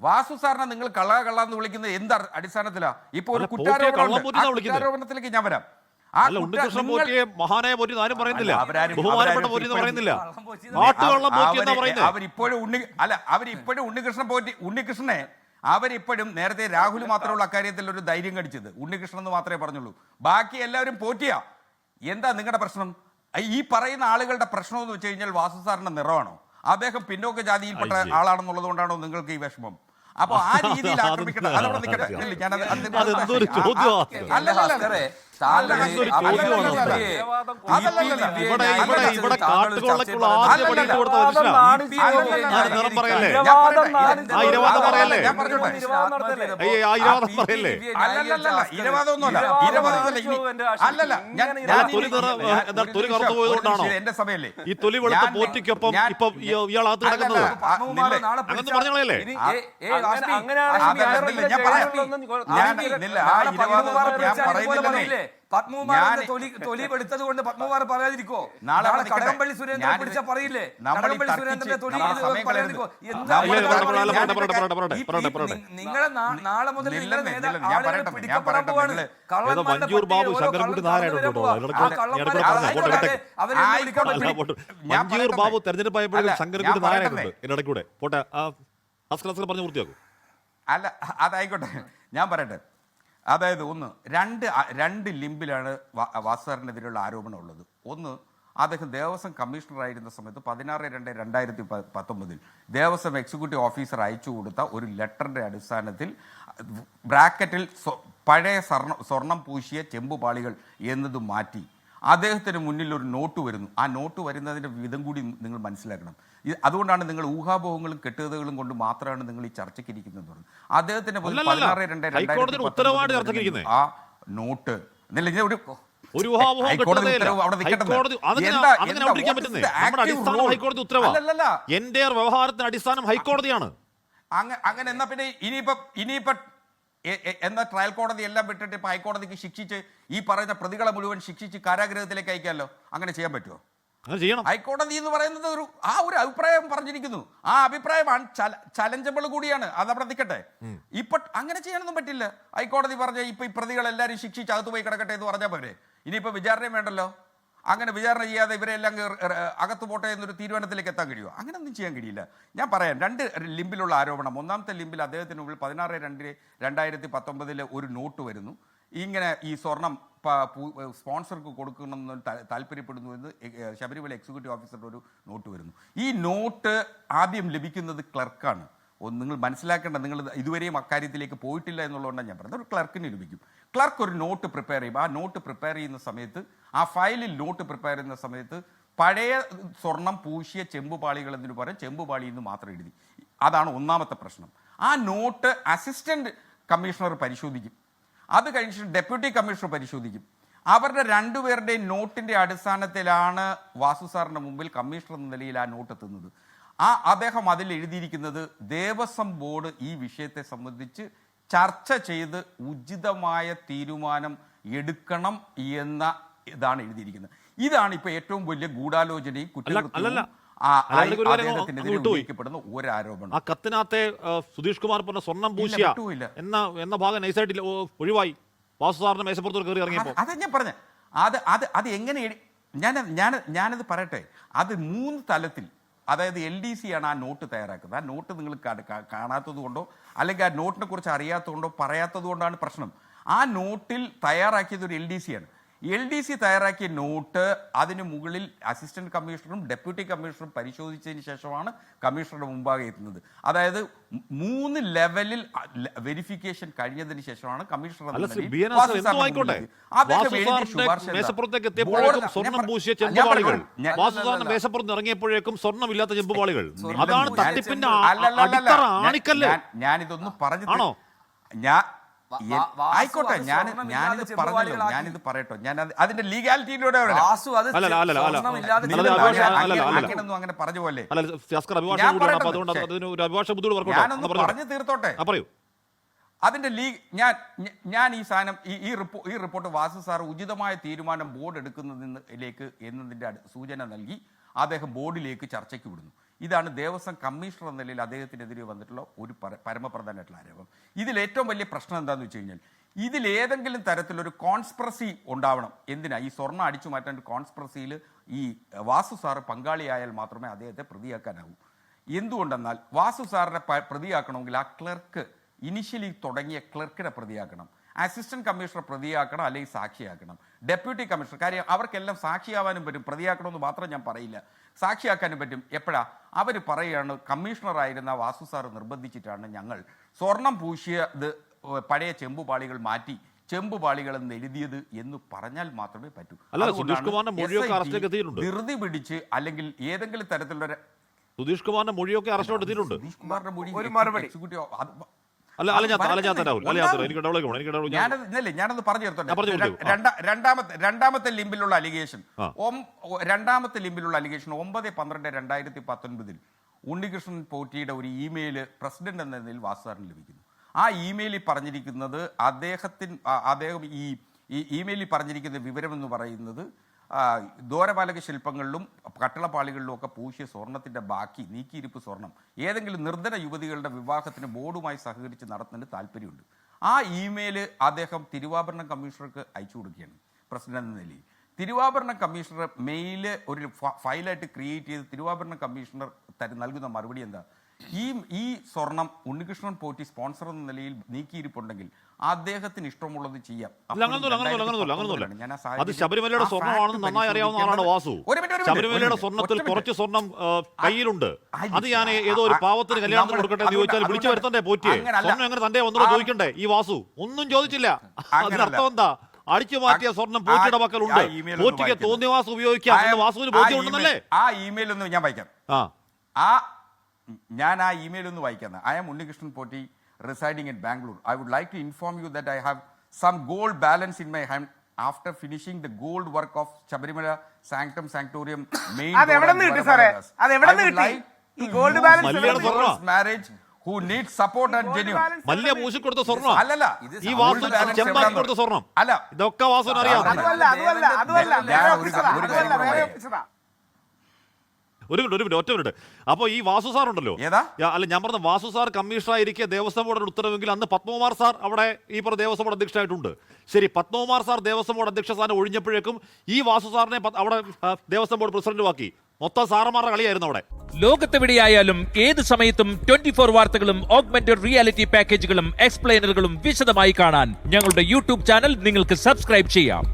വാസു സാറിനെ നിങ്ങൾ കള്ളാന്ന് വിളിക്കുന്നത് എന്ത് അടിസ്ഥാനത്തിലാ? ഇപ്പൊ ഒരു കുറ്റാരോപണത്തിലേക്ക് ഞാൻ വരാം. ഉണ്ണികൃഷ്ണൻ പോറ്റിയെ മഹാനായ പോറ്റി ആരും പറയുന്നില്ല, ബഹുമാനപ്പെട്ട പോറ്റി എന്ന് പറയുന്നില്ല. അവരിപ്പോഴും ഉണ്ണികൃഷ്ണനെ അവരിപ്പോഴും നേരത്തെ രാഹുൽ മാത്രമുള്ള അക്കാര്യത്തിൽ ഒരു ധൈര്യം കടിച്ചത് ഉണ്ണികൃഷ്ണൻ എന്ന് മാത്രമേ പറഞ്ഞുള്ളൂ. ബാക്കി എല്ലാവരും പോറ്റിയാ. എന്താ നിങ്ങളുടെ പ്രശ്നം? ഈ പറയുന്ന ആളുകളുടെ പ്രശ്നം എന്ന് വെച്ച് കഴിഞ്ഞാൽ വാസു സാറിന്റെ നിറമാണോ? അദ്ദേഹം പിന്നോക്ക ജാതിയിൽപ്പെട്ട ആളാണെന്നുള്ളത് കൊണ്ടാണോ നിങ്ങൾക്ക് ഈ വിഷമം? അപ്പൊ ആ രീതിയിൽ ആക്രമിക്കട്ടെ. അതവിടെ നിൽക്കട്ടെ. എന്റെ സമയല്ലേ ഈ തൊലി വെളുത്ത പോറ്റിക്കൊപ്പം ഇപ്പൊ ഇയാളകത്ത് കിടക്കുന്നത്? അങ്ങനെ പറഞ്ഞോളല്ലേ? തൊലി എടുത്തത് കൊണ്ട് പത്മകുമാർ പറയാതിരിക്കോ? നാളെ കടകംപള്ളി സുരേന്ദ്രൻ പിടിച്ച പറയില്ലേ? കടകംപള്ളി സുരേന്ദ്രന്റെ തൊലി പറയാതിരിക്കോ? നിങ്ങളെ നാളെ മുതൽ മഞ്ജൂർ ബാബു ശങ്കരൻകുട്ടി മഞ്ജൂർ ബാബു തെരഞ്ഞെടുപ്പായപ്പോഴും ശങ്കരൻകുട്ടി നാരായണുണ്ട് ഇതിനിടയ്ക്കൂടെ. പോട്ടെ, പറഞ്ഞു പൂർത്തിയാക്കും. അല്ല, അതായിക്കോട്ടെ, ഞാൻ പറയട്ടെ. അതായത് രണ്ട് ലിമ്പിലാണ് വാസുസാറിനെതിരെയുള്ള ആരോപണം ഉള്ളത്. ഒന്ന്, അദ്ദേഹം ദേവസ്വം കമ്മീഷണറായിരുന്ന സമയത്ത് 16/2/2019 ദേവസ്വം എക്സിക്യൂട്ടീവ് ഓഫീസർ അയച്ചു കൊടുത്ത ഒരു ലെറ്ററിൻ്റെ അടിസ്ഥാനത്തിൽ ബ്രാക്കറ്റിൽ പഴയ സ്വർണം പൂശിയ ചെമ്പുപാളികൾ എന്നത് മാറ്റി അദ്ദേഹത്തിന് മുന്നിൽ ഒരു നോട്ട് വരുന്നു. ആ നോട്ട് വരുന്നതിൻ്റെ വിധം കൂടി നിങ്ങൾ മനസ്സിലാക്കണം. അതുകൊണ്ടാണ് നിങ്ങൾ ഊഹാപോഹങ്ങളും കെട്ടുകഥകളും കൊണ്ട് മാത്രമാണ് നിങ്ങൾ ഈ ചർച്ചയ്ക്ക് ഇരിക്കുന്നത്. അദ്ദേഹത്തിന് 16/2/2019 ആ നോട്ട് വ്യവഹാരത്തിന് അടിസ്ഥാനം ഹൈക്കോടതിയാണ്. അങ്ങനെ എന്നാ പിന്നെ ഇനിയിപ്പോ എന്നാ ട്രയൽ കോടതി എല്ലാം വിട്ടിട്ട് ഇപ്പൊ ഹൈക്കോടതിക്ക് ശിക്ഷിച്ച് ഈ പറയുന്ന പ്രതികളെ മുഴുവൻ ശിക്ഷിച്ച് കാരാഗൃഹത്തിലേക്ക് അയക്കാമല്ലോ? അങ്ങനെ ചെയ്യാൻ പറ്റുമോ? ഹൈക്കോടതി എന്ന് പറയുന്നത് ഒരു അഭിപ്രായം പറഞ്ഞിരിക്കുന്നു. ആ അഭിപ്രായമാണ് ചലഞ്ചബിൾ കൂടിയാണ്. അത് അവിടെ നിൽക്കട്ടെ. ഇപ്പൊ അങ്ങനെ ചെയ്യാനൊന്നും പറ്റില്ല. ഹൈക്കോടതി പറഞ്ഞ ഇപ്പൊ ഈ പ്രതികളെല്ലാവരും ശിക്ഷിച്ച് അകത്ത് പോയി കിടക്കട്ടെ എന്ന് പറഞ്ഞാൽ പോരെ? ഇനിയിപ്പോ വിചാരണയും വേണ്ടല്ലോ. അങ്ങനെ വിചാരണ ചെയ്യാതെ ഇവരെല്ലാം അകത്ത് പോട്ടെ എന്നൊരു തീരുമാനത്തിലേക്ക് എത്താൻ കഴിയുമോ? അങ്ങനെയൊന്നും ചെയ്യാൻ കഴിയില്ല. ഞാൻ പറയാം, രണ്ട് ലിമ്പിലുള്ള ആരോപണം. ഒന്നാമത്തെ ലിമ്പിൽ അദ്ദേഹത്തിന് മുമ്പിൽ 16/2/2019 ഒരു നോട്ട് വരുന്നു. ഇങ്ങനെ ഈ സ്വർണം സ്പോൺസർക്ക് കൊടുക്കണമെന്ന് താല്പര്യപ്പെടുന്നു എന്ന് ശബരിമല എക്സിക്യൂട്ടീവ് ഓഫീസറുടെ ഒരു നോട്ട് വരുന്നു. ഈ നോട്ട് ആദ്യം ലഭിക്കുന്നത് ക്ലർക്കാണ്. നിങ്ങൾ മനസ്സിലാക്കേണ്ട, നിങ്ങൾ ഇതുവരെയും അക്കാര്യത്തിലേക്ക് പോയിട്ടില്ല എന്നുള്ളതുകൊണ്ടാണ് ഞാൻ പറയുന്നത്. ഒരു ക്ലർക്കിന് ലഭിക്കും. ക്ലർക്ക് ഒരു നോട്ട് പ്രിപ്പയർ ചെയ്യും. ആ നോട്ട് പ്രിപ്പയർ ചെയ്യുന്ന സമയത്ത്, ആ ഫയലിൽ നോട്ട് പ്രിപ്പയർ ചെയ്യുന്ന സമയത്ത് പഴയ സ്വർണം പൂശിയ ചെമ്പുപാളികൾ എന്നതിന് പകരം ചെമ്പുപാളി എന്ന് മാത്രം എഴുതി. അതാണ് ഒന്നാമത്തെ പ്രശ്നം. ആ നോട്ട് അസിസ്റ്റന്റ് കമ്മീഷണർ പരിശോധിക്കും. അത് കഴിഞ്ഞിട്ട് ഡെപ്യൂട്ടി കമ്മീഷണർ പരിശോധിക്കും. അവരുടെ രണ്ടുപേരുടെയും നോട്ടിൻ്റെ അടിസ്ഥാനത്തിലാണ് വാസു സാറിൻ്റെ മുമ്പിൽ കമ്മീഷണർ എന്ന നിലയിൽ ആ നോട്ട് എത്തുന്നത്. അദ്ദേഹം അതിൽ എഴുതിയിരിക്കുന്നത് ദേവസ്വം ബോർഡ് ഈ വിഷയത്തെ സംബന്ധിച്ച് ചർച്ച ചെയ്ത് ഉചിതമായ തീരുമാനം എടുക്കണം എന്ന ഇതാണ് എഴുതിയിരിക്കുന്നത്. ഇതാണ് ഇപ്പൊ ഏറ്റവും വലിയ ഗൂഢാലോചനയും കുറ്റകൃത്യവും ഒരാരോപണം. ആ കത്തിനകത്തെ സുധീഷ് കുമാർ പറഞ്ഞ സ്വർണം പൂശിയ എന്ന ഭാഗം നൈസായിട്ട് ഒഴിവായി. വാസു സാറിന്റെ മേശപ്പുറത്തോട് കയറി ഇറങ്ങിയപ്പോൾ അതാ ഞാൻ പറഞ്ഞ അത് എങ്ങനെ ഞാനത് പറയട്ടെ. അത് 3 തലത്തിൽ, അതായത് LDC ആണ് ആ നോട്ട് തയ്യാറാക്കുന്നത്. ആ നോട്ട് നിങ്ങൾ കാണാത്തത് കൊണ്ടോ അല്ലെങ്കിൽ ആ നോട്ടിനെ കുറിച്ച് അറിയാത്തത് കൊണ്ടോ പറയാത്തത് കൊണ്ടാണ് പ്രശ്നം. ആ നോട്ടിൽ തയ്യാറാക്കിയത് ഒരു LDC ആണ്. LDC തയ്യാറാക്കിയ നോട്ട് അതിന് മുകളിൽ അസിസ്റ്റന്റ് കമ്മീഷണറും ഡെപ്യൂട്ടി കമ്മീഷണറും പരിശോധിച്ചതിന് ശേഷമാണ് കമ്മീഷണറുടെ മുമ്പാകെ എത്തുന്നത്. അതായത് 3 ലെവലിൽ വെരിഫിക്കേഷൻ കഴിഞ്ഞതിന് ശേഷമാണ് കമ്മീഷണർ ഇറങ്ങിയപ്പോഴേക്കും സ്വർണ്ണമില്ലാത്ത ചെമ്പുപാളികൾ. അതാണ് തട്ടിപ്പിന്റെ ഞാനിതൊന്നും പറഞ്ഞാണോ? ആയിക്കോട്ടെ, ഞാനിത് പറഞ്ഞല്ലോ, ഞാനിത് പറയട്ടോ. ഞാൻ അതിന്റെ ലീഗാലിറ്റിയിലൂടെ അങ്ങനെ പറഞ്ഞ പോലെ ഞാനൊന്ന് പറഞ്ഞു തീർത്തോട്ടെ. അതിന്റെ ഞാൻ ഈ സാധനം ഈ റിപ്പോർട്ട് വാസു സാർ ഉചിതമായ തീരുമാനം ബോർഡ് എടുക്കുന്നതിലേക്ക് എന്നതിന്റെ സൂചന നൽകി അദ്ദേഹം ബോർഡിലേക്ക് ചർച്ചയ്ക്ക് വിടുന്നു. ഇതാണ് ദേവസ്വം കമ്മീഷണർ എന്ന നിലയിൽ അദ്ദേഹത്തിനെതിരെ വന്നിട്ടുള്ള ഒരു പരമപ്രധാനമായിട്ടുള്ള ആരോപണം. ഇതിൽ ഏറ്റവും വലിയ പ്രശ്നം എന്താണെന്ന് വെച്ച് കഴിഞ്ഞാൽ ഇതിലേതെങ്കിലും തരത്തിലൊരു കോൺസ്പിറസി ഉണ്ടാവണം. എന്തിനാ ഈ സ്വർണ്ണം അടിച്ചു മാറ്റാൻ കോൺസ്പിറസിയിൽ ഈ വാസു സാറ് പങ്കാളിയായാൽ മാത്രമേ അദ്ദേഹത്തെ പ്രതിയാക്കാനാവൂ. എന്തുകൊണ്ടെന്നാൽ വാസു സാറിനെ പ്രതിയാക്കണമെങ്കിൽ ആ ക്ലർക്ക് ഇനിഷ്യലി തുടങ്ങിയ ക്ലർക്കിനെ പ്രതിയാക്കണം, അസിസ്റ്റന്റ് കമ്മീഷണർ പ്രതിയാക്കണം, അല്ലെങ്കിൽ സാക്ഷിയാക്കണം, ഡെപ്യൂട്ടി കമ്മീഷണർ. കാര്യം അവർക്കെല്ലാം സാക്ഷിയാവാനും പറ്റും, പ്രതിയാക്കണമെന്ന് മാത്രം ഞാൻ പറയില്ല, സാക്ഷിയാക്കാനും പറ്റും. എപ്പോഴാ അവർ പറയുകയാണ് കമ്മീഷണറായിരുന്ന വാസു സാറ് നിർബന്ധിച്ചിട്ടാണ് ഞങ്ങൾ സ്വർണം പൂശിയത് പഴയ ചെമ്പുപാളികൾ മാറ്റി ചെമ്പുപാളികളെന്ന് എഴുതിയത് എന്ന് പറഞ്ഞാൽ മാത്രമേ പറ്റൂ. ധൃതി പിടിച്ച് അല്ലെങ്കിൽ ഏതെങ്കിലും തരത്തിലുള്ള സുധീഷ് കുമാറിന്റെ മൊഴിയൊക്കെ അറസ്റ്റ് എടുത്തിട്ടുണ്ട്. സുധീഷ് കുമാറിന്റെ മൊഴി ഞാനത് പറഞ്ഞു തീർത്തോട്ടെ. രണ്ടാമത്തെ ലിമ്പിലുള്ള അലിഗേഷൻ 9/12/2019 ഉണ്ണികൃഷ്ണൻ പോറ്റിയുടെ ഒരു ഇമെയിൽ പ്രസിഡന്റ് എന്ന നിലയിൽ വാസു സാറിന് ലഭിക്കുന്നു. ആ ഇമെയിലിൽ പറഞ്ഞിരിക്കുന്നത് അദ്ദേഹം ഈ ഇമെയിലിൽ പറഞ്ഞിരിക്കുന്ന വിവരമെന്ന് പറയുന്നത് ദ്വാരപാലക ശില്പങ്ങളിലും കട്ടളപ്പാളികളിലും ഒക്കെ പൂശിയ സ്വർണത്തിന്റെ ബാക്കി നീക്കിയിരിപ്പ് സ്വർണം ഏതെങ്കിലും നിർധന യുവതികളുടെ വിവാഹത്തിന് ബോർഡുമായി സഹകരിച്ച് നടത്തുന്നതിന് താല്പര്യമുണ്ട്. ആ ഇമെയിൽ അദ്ദേഹം തിരുവാഭരണം കമ്മീഷണർക്ക് അയച്ചു കൊടുക്കുകയാണ് പ്രസിഡന്റ് എന്ന നിലയിൽ. തിരുവാഭരണം കമ്മീഷണർ മെയില് ഒരു ഫയലായിട്ട് ക്രിയേറ്റ് ചെയ്ത് തിരുവാഭരണം കമ്മീഷണർ നൽകുന്ന മറുപടി എന്താ? ഈ സ്വർണം ഉണ്ണികൃഷ്ണൻ പോറ്റി സ്പോൺസർ എന്ന നിലയിൽ നീക്കിയിരിപ്പുണ്ടെങ്കിൽ അദ്ദേഹത്തിന് ഇഷ്ടമുള്ളത് ചെയ്യാം. അത് ശബരിമലയുടെ സ്വർണ്ണമാണെന്ന് നന്നായി അറിയാവുന്ന ആളാണ് വാസു. ശബരിമലയുടെ സ്വർണ്ണത്തിൽ കുറച്ച് സ്വർണം കയ്യിലുണ്ട്. അത് ഞാൻ ഏതോ ഒരു പാവത്തിന് കല്യാണത്തിന് കൊടുക്കട്ടെ എന്ന് ചോദിച്ചാൽ വിളിച്ചു വരുത്തണ്ടേ പോറ്റിയെ? സ്വർണ്ണം എങ്ങനെ തന്റെ ഒന്നുകൂടെ ചോദിക്കണ്ടേ? ഈ വാസു ഒന്നും ചോദിച്ചില്ല. അതിനർത്ഥം എന്താ? അടിച്ചു മാറ്റിയ സ്വർണം പോറ്റിയുടെ പക്കലുണ്ട്. പോറ്റിക്ക് തോന്നിയ വാസു ഉപയോഗിക്കാം എന്ന് വാസുവിന് ബോധ്യമുണ്ടെന്നല്ലേ? ആ ഇമെയിൽ ഒന്ന് ഞാൻ വായിക്കാം. ഞാൻ ആ ഇമെയിൽ ഒന്ന് വായിക്കുന്നത്. I am Unnikrishnan Potti residing in Bangalore. I would like to inform you that I have some gold balance in my hand after finishing the gold work of Shabarimala Sanctum Sanctorium main door. Marriage who needs support and genuine. Mallya പൂശി കൊടുത്ത സ്വർണ്ണം അല്ലല്ല, ഈ വാസു ചെമ്പാക്കി കൊടുത്ത സ്വർണ്ണം അല്ല, ഇതൊക്കെ വാസുവിന് അറിയാം. ഒരു മിനിറ്റ് ഒറ്റ മിനിറ്റ്. അപ്പോൾ ഈ വാസു സാർ ഉണ്ടല്ലോ, അല്ല ഞാൻ പറഞ്ഞ വാസു സാർ കമ്മീഷണറായിരിക്കെ ദേവസ്വം ബോർഡിന് ഉത്തരവെങ്കിൽ അന്ന് പത്മകുമാർ സാർ അവിടെ ഈ പറഞ്ഞ ദേവസ്വം ബോർഡ് അധ്യക്ഷനായിട്ടുണ്ട്. ശരി, പത്മകുമാർ സാർ ദേവസ്വം ബോർഡ് അധ്യക്ഷ സ്ഥാനം ഒഴിഞ്ഞപ്പോഴേക്കും ഈ വാസു സാറിനെ അവിടെ ദേവസ്വം ബോർഡ് പ്രസിഡന്റുമാക്കി. മൊത്തം സാറന്മാരുടെ കളിയായിരുന്നു അവിടെ. ലോകത്തെവിടെയായാലും ഏത് സമയത്തും 24 വാർത്തകളും ഓഗ്മെന്റഡ് റിയാലിറ്റി പാക്കേജുകളും എക്സ്പ്ലെയിനറുകളും വിശദമായി കാണാൻ ഞങ്ങളുടെ യൂട്യൂബ് ചാനൽ നിങ്ങൾക്ക് സബ്സ്ക്രൈബ് ചെയ്യാം.